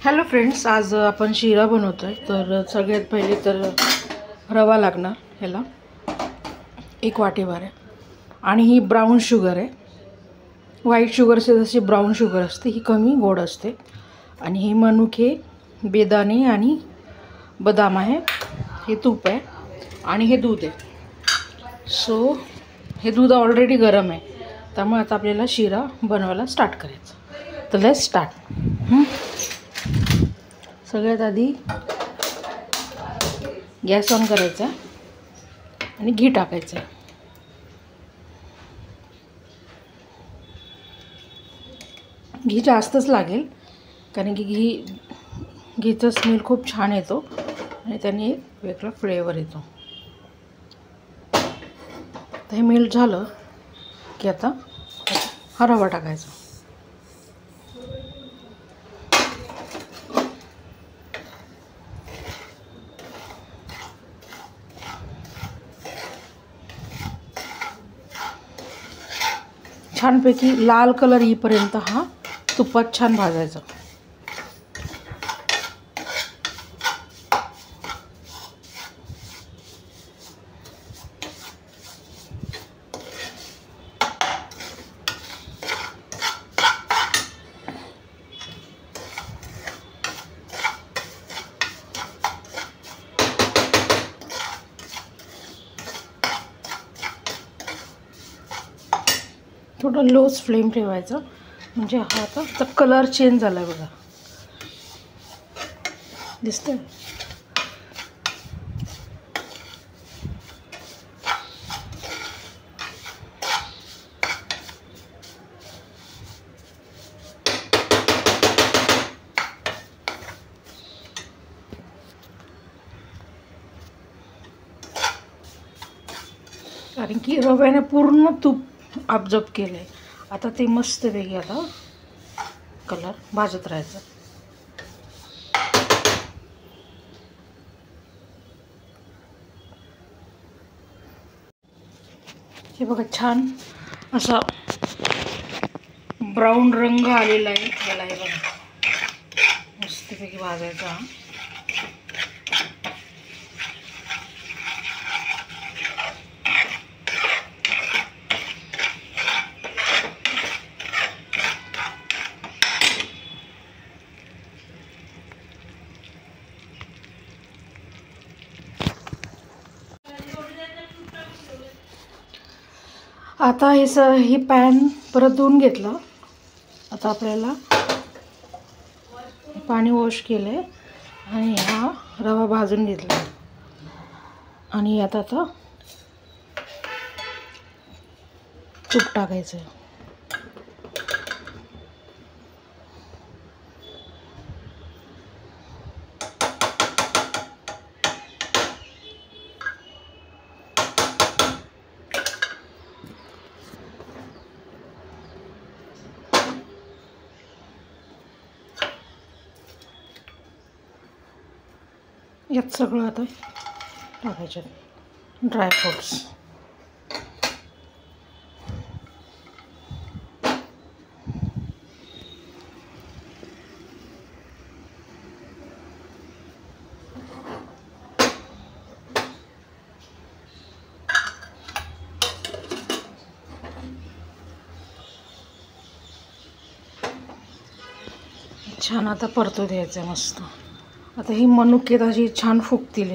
Hello friends, आज आपण शिरा बनवतोय। तर सगळ्यात पहिले तर रवा लागणार, ह्याला 1 वाटीभर आहे। आणि ही ब्राउन शुगर आहे। व्हाईट शुगरची जशी ब्राउन शुगर असते ही कमी गोड असते। आणि हे मनुके, बेदाणे आणि बदाम आहे। हे तूप आहे आणि हे दूध आहे। सो हे दूध ऑलरेडी गरम आहे, त्यामुळे आता आपल्याला शिरा बनवायला स्टार्ट करायचं। तर लेट्स स्टार्ट। सगळ्यात आधी गॅस ऑन करायचा आणि घी टाकायचं। घी जास्तच लागेल, कारण की घीचा स्मेल खूप छान येतो आणि त्याने एक वेगळा फ्लेवर येतो। तर हे मेल्ट झालं की आता हा रवा टाकायचा। छानपैकी लाल कलर येईपर्यंत हा तुपात छान भाजायचा। थोडं लोच फ्लेम ठेवायचं, म्हणजे हा आता कलर चेंज झाला आहे बघा, दिसतंय? कारण की रव्याने पूर्ण तूप ऑब्झर्व केलं आहे। आता ते मस्त वेगळी आता कलर भाजत राहायचं। हे बघा, छान असा ब्राऊन रंग आलेला आहे याला। हे बघा, मस्तपैकी भाजायचा। आता हे पॅन परत धुवून घेतलं। आता आपल्याला पाणी वॉश केलं आहे आणि हा रवा भाजून घेतला आणि यात आता तूप टाकायचं। यात सगळं आता टाकायचं, ड्रायफ्रूट्स। छान आता परतू द्यायचं मस्त। आता ही मनुके अशी छान फुगतील।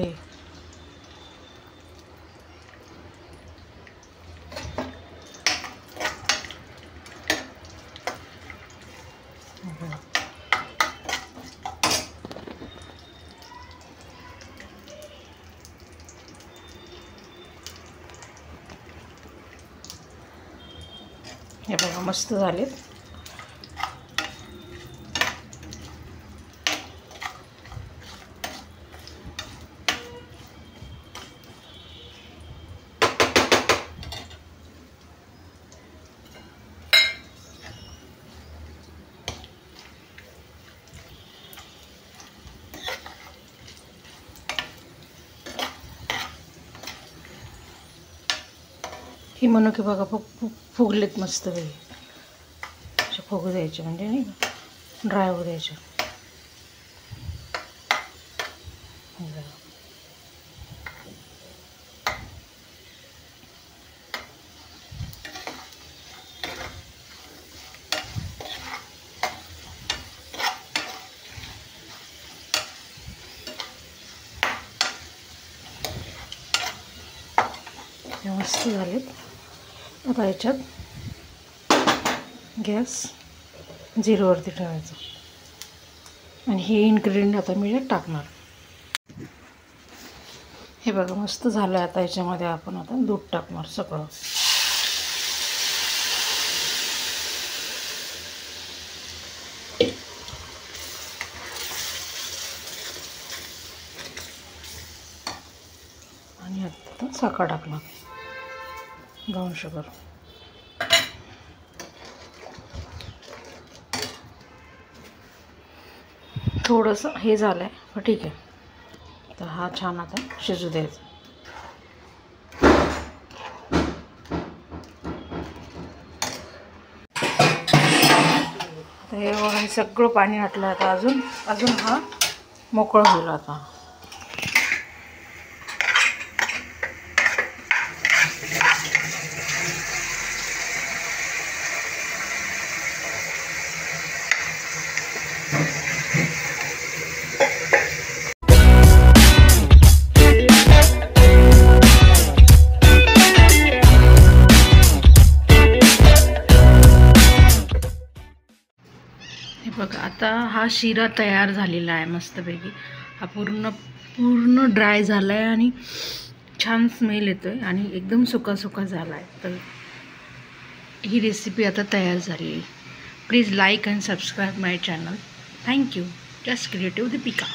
हे बघा, मस्त झालेत। ही मनुके बघा फुगलेत मस्त वेळी। असे फुगू द्यायचे, म्हणजे नाही ड्राय होऊ द्यायचे। मस्त झालेत. आता याच्यात गॅस 0वरती ठेवायचा आणि हे इन्ग्रेडियंट आता मी यात टाकणार. हे बघा मस्त झालं. आता याच्यामध्ये आपण आता दूध टाकणार सगळं. आणि आता साखर टाकणार, ब्राऊन शुगर. थोडंसं हे झालं आहे पण ठीक आहे. तर हा छान आता शिजू द्यायचा. आता हे सगळं पाणी आटलं. आता अजून हा मोकळं होईल. आता हे बघा आता हा शिरा तयार झालेला आहे मस्तपैकी. हा पूर्ण ड्राय झाला आहे आणि छान स्मेल येतो आहे आणि एकदम सुका झाला आहे. तर ही रेसिपी आता तयार झाली आहे. Please like and subscribe my channel. Thank you. Just creative Deepika.